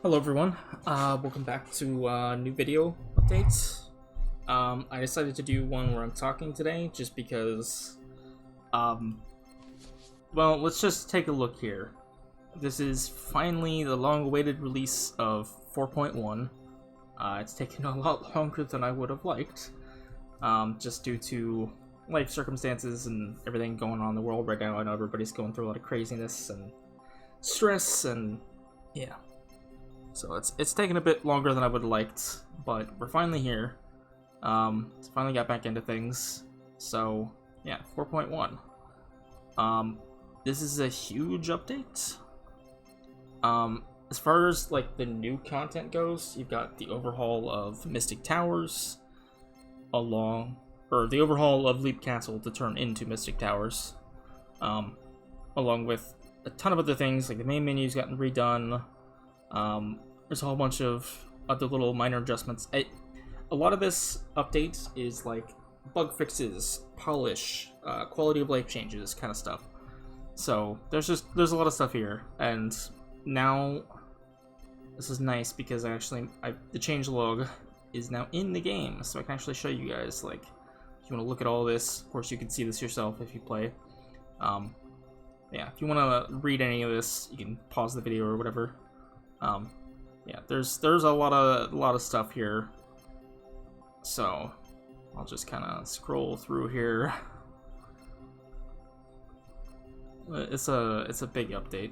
Hello everyone, welcome back to a new video update. I decided to do one where I'm talking today just because, well, let's just take a look here. This is finally the long-awaited release of 4.1. It's taken a lot longer than I would have liked, just due to life circumstances and everything going on in the world right now. I know everybody's going through a lot of craziness and stress and, yeah. So it's taken a bit longer than I would have liked, but we're finally here. Finally got back into things. So yeah, 4.1. This is a huge update. As far as like the new content goes, you've got the overhaul of Mystic Towers, the overhaul of Leap Castle to turn into Mystic Towers, along with a ton of other things like the main menu's gotten redone. There's a whole bunch of other little minor adjustments. A lot of this update is like bug fixes, polish, quality of life changes, kind of stuff. So there's a lot of stuff here, and now this is nice because the changelog is now in the game, so I can actually show you guys. Like, if you want to look at all this, of course you can see this yourself if you play. Yeah, if you want to read any of this, you can pause the video or whatever. Yeah, there's a lot of stuff here, so I'll just kind of scroll through here. It's a big update.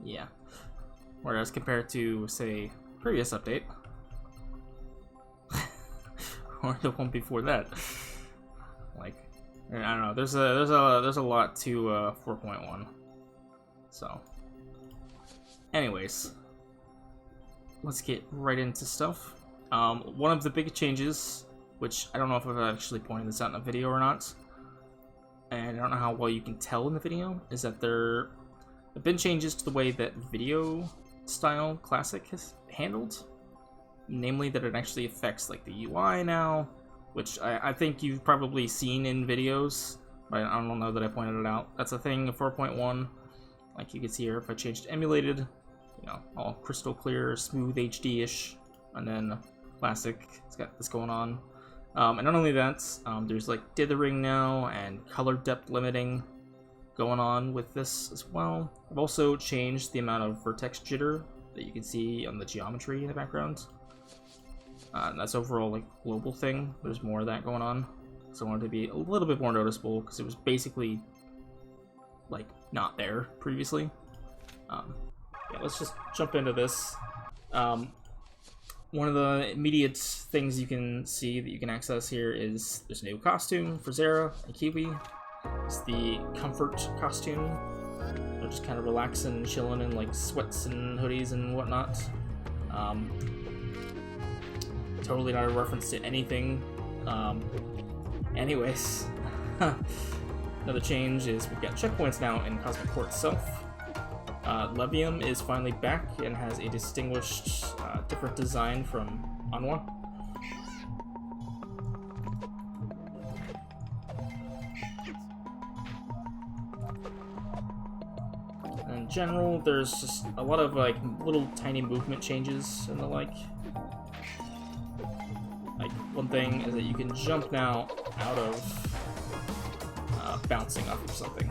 Yeah, whereas compared to, say, previous update, or the one before that, like, I don't know. There's a lot to 4.1. So, anyways, let's get right into stuff. One of the big changes, which I don't know if I've actually pointed this out in a video or not, and I don't know how well you can tell in the video, is that there have been changes to the way that video style classic is handled. Namely, that it actually affects like the UI now, which I think you've probably seen in videos, but I don't know that I pointed it out. That's a thing of 4.1. Like you can see here, if I changed to emulated, you know, all crystal clear, smooth HD-ish, and then classic, it's got this going on. And not only that, there's like dithering now and color depth limiting going on with this as well. I've also changed the amount of vertex jitter that you can see on the geometry in the background. That's overall like global thing. There's more of that going on, so I wanted to be a little bit more noticeable because it was basically like not there previously. Yeah, let's just jump into this. One of the immediate things you can see that you can access here is there's a new costume for Zera and Kiwi. It's the comfort costume. They're just kind of relaxing, chilling in like sweats and hoodies and whatnot. Totally not a reference to anything. Anyways, another change is we've got checkpoints now in Cosmic Court itself. Levium is finally back and has a distinguished, different design from Anwa. In general, there's just a lot of like little tiny movement changes and the like. Like, one thing is that you can jump now out of bouncing off of something.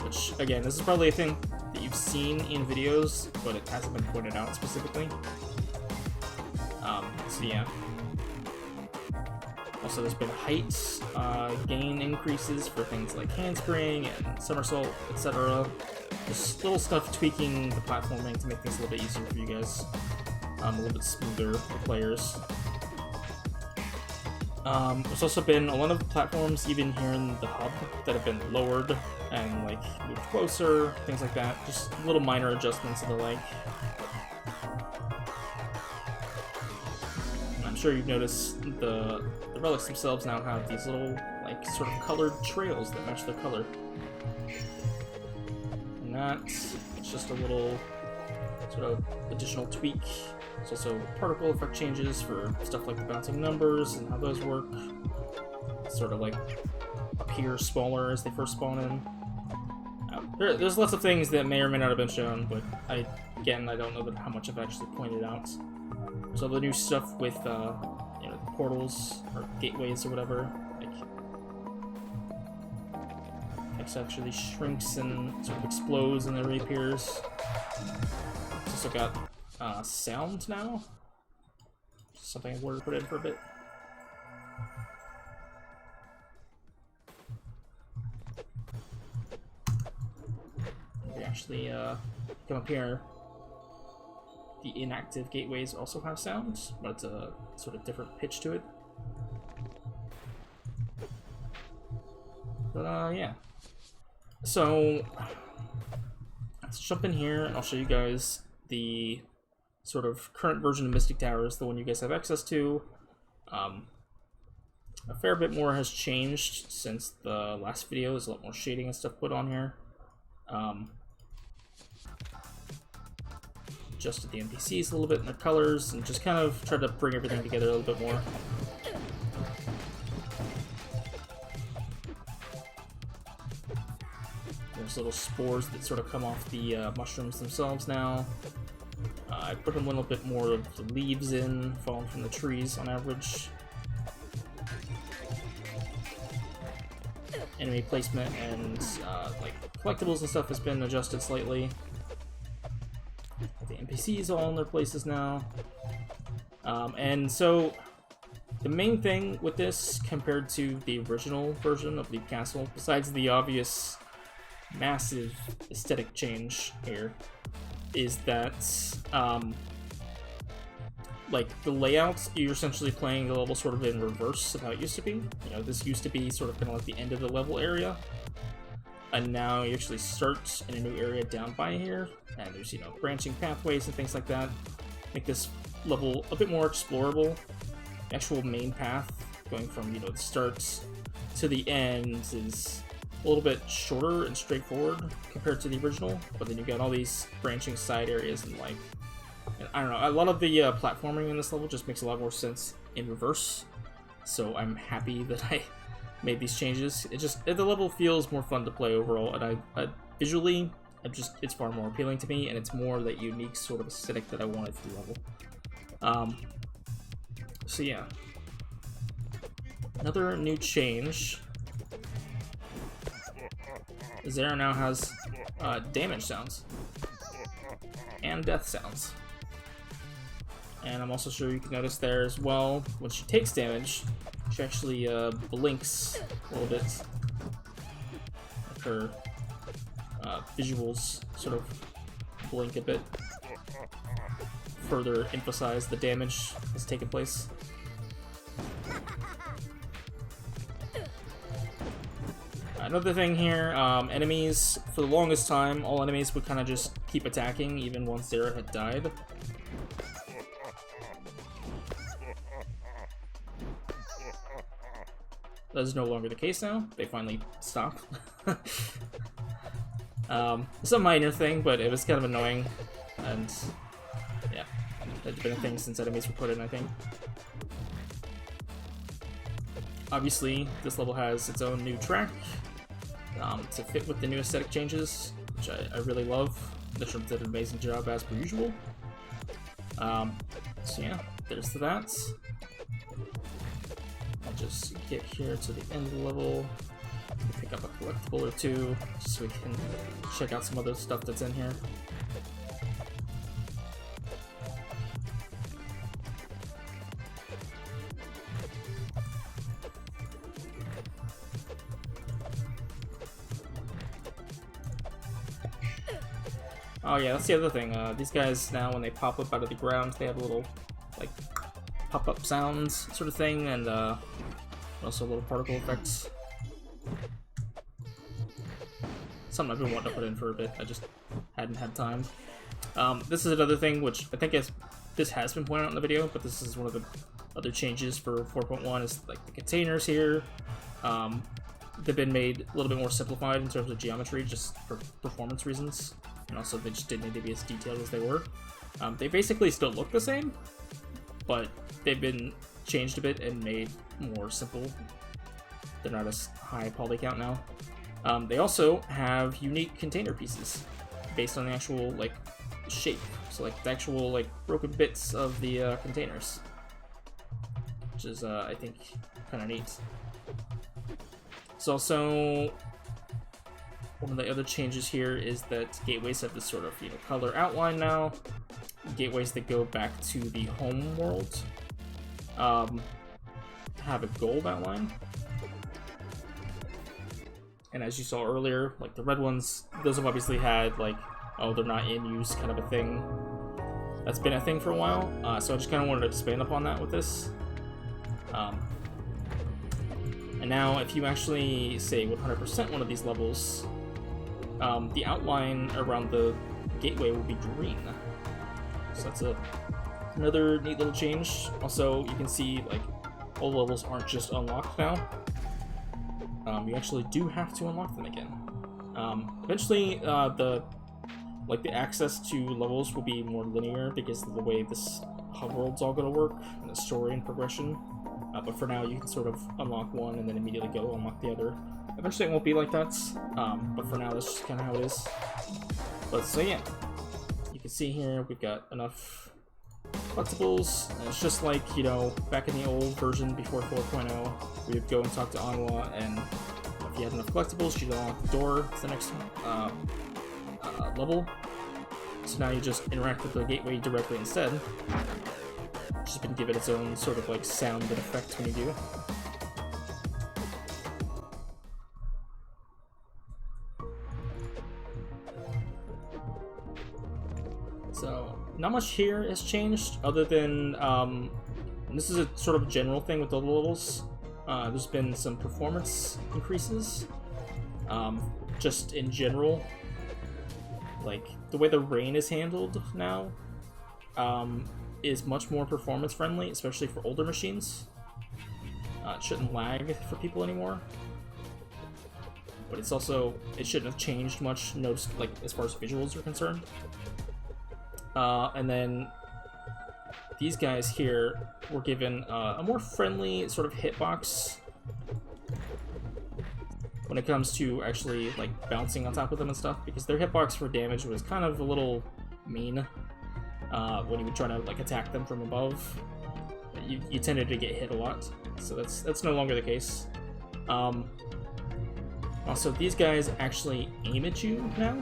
Which, again, this is probably a thing that you've seen in videos, but it hasn't been pointed out specifically. So yeah. Also, there's been height gain increases for things like handspring and somersault, etc. Just little stuff tweaking the platforming to make things a little bit easier for you guys. A little bit smoother for players. There's also been a lot of platforms, even here in the hub, that have been lowered and like moved closer, things like that. Just little minor adjustments and the like. And I'm sure you've noticed the relics themselves now have these little like sort of colored trails that match their color. And that, it's just a little sort of additional tweak There's also particle effect changes for stuff like the bouncing numbers and how those work. Sort of like appear smaller as they first spawn in. There's lots of things that may or may not have been shown, but again, I don't know how much I've actually pointed out. So the new stuff with you know, portals or gateways or whatever, like X actually shrinks and sort of explodes and then reappears. It's also got sound now. Something I wanted to put in for a bit. We actually come up here. The inactive gateways also have sounds, but it's a sort of different pitch to it. But yeah. So let's jump in here and I'll show you guys the sort of current version of Mystic Towers, the one you guys have access to. A fair bit more has changed since the last video. There's a lot more shading and stuff put on here. Adjusted the NPCs a little bit in their colors and just kind of tried to bring everything together a little bit more. There's little spores that sort of come off the mushrooms themselves now. I put a little bit more of the leaves in, falling from the trees on average. Enemy placement and like collectibles and stuff has been adjusted slightly. The NPCs all in their places now. And so the main thing with this compared to the original version of Leap Castle, besides the obvious massive aesthetic change here, is that like the layout, you're essentially playing the level sort of in reverse of how it used to be. You know, this used to be sort of kind of like the end of the level area, and now you actually start in a new area down by here, and there's, you know, branching pathways and things like that. Make this level a bit more explorable. The actual main path, going from, you know, the start to the end, is a little bit shorter and straightforward compared to the original, but then you've got all these branching side areas and like, I don't know, a lot of the platforming in this level just makes a lot more sense in reverse, so I'm happy that I made these changes. The level feels more fun to play overall, and I visually, it's far more appealing to me, and it's more that unique sort of aesthetic that I wanted for the level. So yeah. Another new change. Zera now has damage sounds and death sounds. And I'm also sure you can notice there as well, when she takes damage, she actually blinks a little bit. Like her visuals sort of blink a bit. Further emphasize the damage that's taken place. Another thing here, enemies, for the longest time, all enemies would kind of just keep attacking even once Zera had died. That is no longer the case now. They finally stopped. It's a minor thing, but it was kind of annoying, and yeah, it's been a thing since enemies were put in, I think. Obviously, this level has its own new track to fit with the new aesthetic changes, which I really love. The Shrimp did an amazing job as per usual. So yeah, there's that. I'll just get here to the end of the level, pick up a collectible or two, just so we can check out some other stuff that's in here. Oh yeah, that's the other thing. These guys now, when they pop up out of the ground, they have a little, like, pop-up sounds sort of thing, and also little particle effects. Something I've been wanting to put in for a bit, I just hadn't had time. This is another thing which I think this has been pointed out in the video, but this is one of the other changes for 4.1 is like the containers here. They've been made a little bit more simplified in terms of geometry, just for performance reasons. And also, they just didn't need to be as detailed as they were. They basically still look the same, but they've been changed a bit and made more simple. They're not as high poly count now. They also have unique container pieces based on the actual like shape, so like the actual like broken bits of the containers, which is I think kind of neat. It's also one of the other changes here is that gateways have this sort of color outline now. Gateways that go back to the home world have a gold outline. And as you saw earlier, like the red ones, those have obviously had like, oh, they're not in use kind of a thing. That's been a thing for a while, so I just kind of wanted to expand upon that with this. And now if you actually say 100% one of these levels, the outline around the gateway will be green. So that's another neat little change. Also, you can see like all levels aren't just unlocked now. You actually do have to unlock them again. Eventually, the access to levels will be more linear because of the way this hub world's all gonna work and the story and progression. But for now, you can sort of unlock one and then immediately go unlock the other. Eventually, it won't be like that. But for now, that's just kind of how it is. But so yeah, you can see here we've got enough collectibles. And it's just like, back in the old version before 4.0, we would go and talk to Anwa, and if you had enough collectibles, she'd unlock the door to the next level. So now you just interact with the gateway directly instead. It's just been given its own sort of like sound and effect when you do. So, not much here has changed, other than, and this is a sort of general thing with all the levels. There's been some performance increases, just in general. Like, the way the rain is handled now, is much more performance friendly, especially for older machines. It shouldn't lag for people anymore. But it's also, it shouldn't have changed much, like, as far as visuals are concerned. And then these guys here were given a more friendly sort of hitbox when it comes to actually like bouncing on top of them and stuff, because their hitbox for damage was kind of a little mean when you would try to like attack them from above. You tended to get hit a lot, so that's no longer the case. Also, these guys actually aim at you now,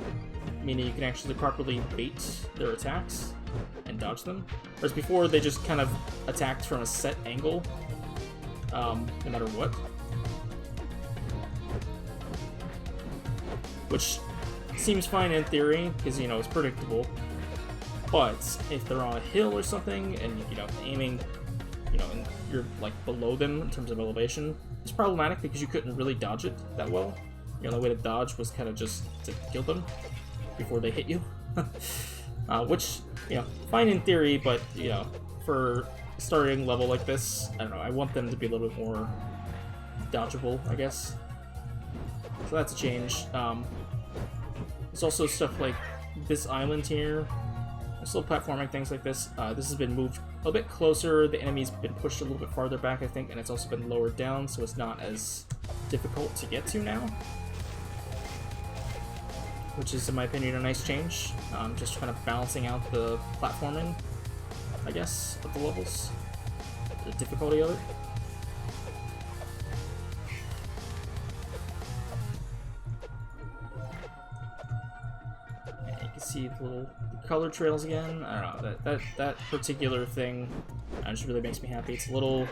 meaning you can actually properly bait their attacks and dodge them. Whereas before, they just kind of attacked from a set angle, no matter what. Which seems fine in theory, because, it's predictable. But if they're on a hill or something, and, aiming, and you're, like, below them in terms of elevation, it's problematic because you couldn't really dodge it that well. The only way to dodge was kind of just to kill them before they hit you. Which, fine in theory, but, for a starting level like this, I don't know, I want them to be a little bit more dodgeable, I guess. So that's a change. There's also stuff like this island here. There's little platforming things like this. This has been moved a bit closer. The enemy's been pushed a little bit farther back, I think, and it's also been lowered down, so it's not as difficult to get to now. Which is, in my opinion, a nice change. Just kind of balancing out the platforming, I guess, of the levels. The difficulty of it. And you can see the little color trails again. I don't know, that particular thing just really makes me happy. It's a little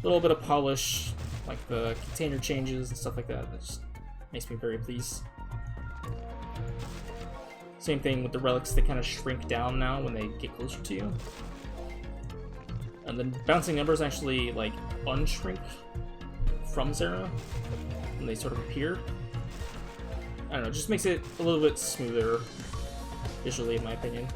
bit of polish, like the container changes and stuff like that. That just makes me very pleased. Same thing with the relics, they kind of shrink down now when they get closer to you. And then bouncing numbers actually, like, unshrink from Zera when they sort of appear. I don't know, it just makes it a little bit smoother visually, in my opinion.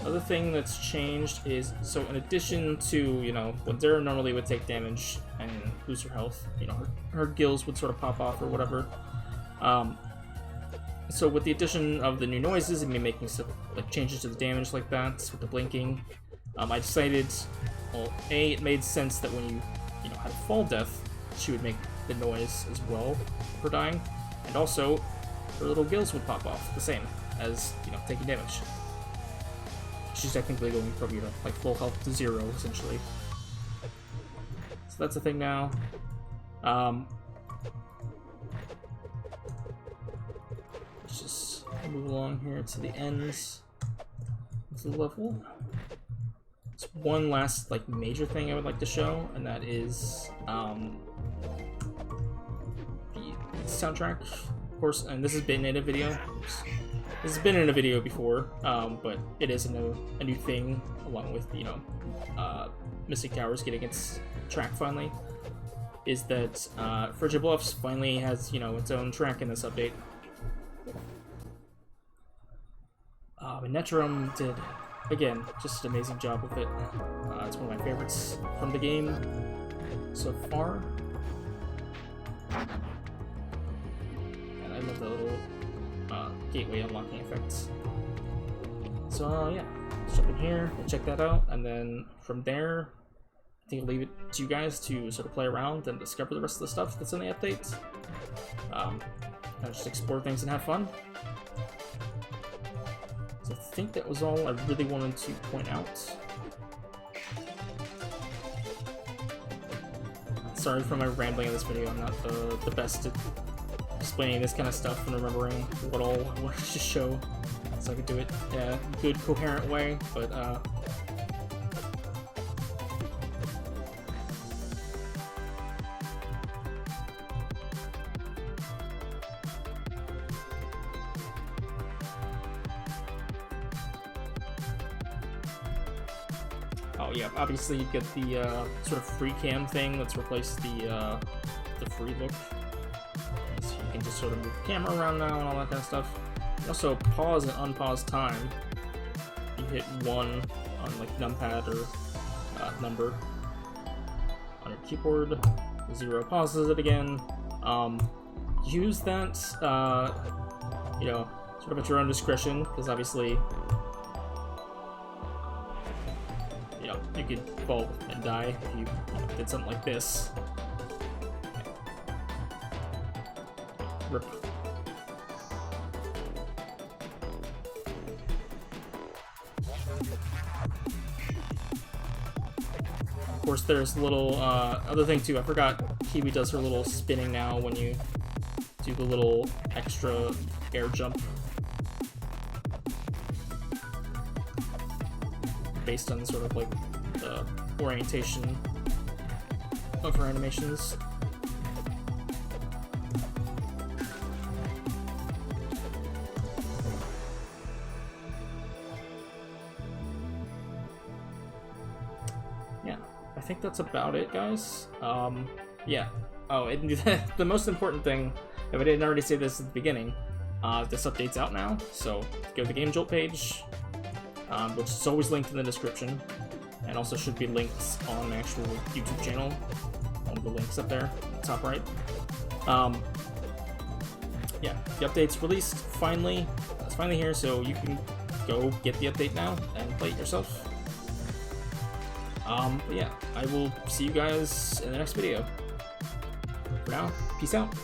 Other other thing that's changed is, so in addition to, you know, when Zera normally would take damage and lose her health, you know, her gills would sort of pop off or whatever. So with the addition of the new noises and me making stuff like changes to the damage like that with the blinking, I decided, well, A, it made sense that when you know, had a fall death, she would make the noise as well for dying, and also her little gills would pop off the same as, you know, taking damage. She's technically going from, you know, like full health to 0 essentially. So that's a thing now. Let's just move along here to the ends of the level. There's one last like major thing I would like to show, and that is the soundtrack, of course. And this has been in a video. Oops. This has been in a video before, but it is a new thing, along with, you know, Mystic Towers getting its track finally. Is that Frigid Bluffs finally has, you know, its own track in this update. And Netrum did, again, just an amazing job with it. It's one of my favorites from the game so far. And I love the little gateway unlocking effects. So yeah, let's jump in here and check that out, and then from there, I think I'll leave it to you guys to sort of play around and discover the rest of the stuff that's in the update. Kind of just explore things and have fun. So I think that was all I really wanted to point out. Sorry for my rambling in this video. I'm not the best at explaining this kind of stuff and remembering what all I wanted to show, so I could do it in a good, coherent way, but oh yeah, obviously you get the sort of free cam thing that's replaced the free look. So you can just sort of move the camera around now and all that kind of stuff. Also, pause and unpause time. You hit 1 on like numpad or number on your keyboard. 0 pauses it again. Use that, you know, sort of at your own discretion, because obviously, you know, you could fall and die if you did something like this. Rip. Of course, there's a little other thing too. I forgot Kiwi does her little spinning now when you do the little extra air jump, based on sort of like the orientation of her animations. Yeah, I think that's about it, guys. Yeah. Oh, and the most important thing, if I didn't already say this at the beginning, this update's out now, so go to the Game Jolt page, which is always linked in the description, and also should be linked on my actual YouTube channel. One of the links up there, top right. Yeah, the update's released finally. It's finally here, so you can go get the update now and play it yourself. But yeah, I will see you guys in the next video. For now, peace out.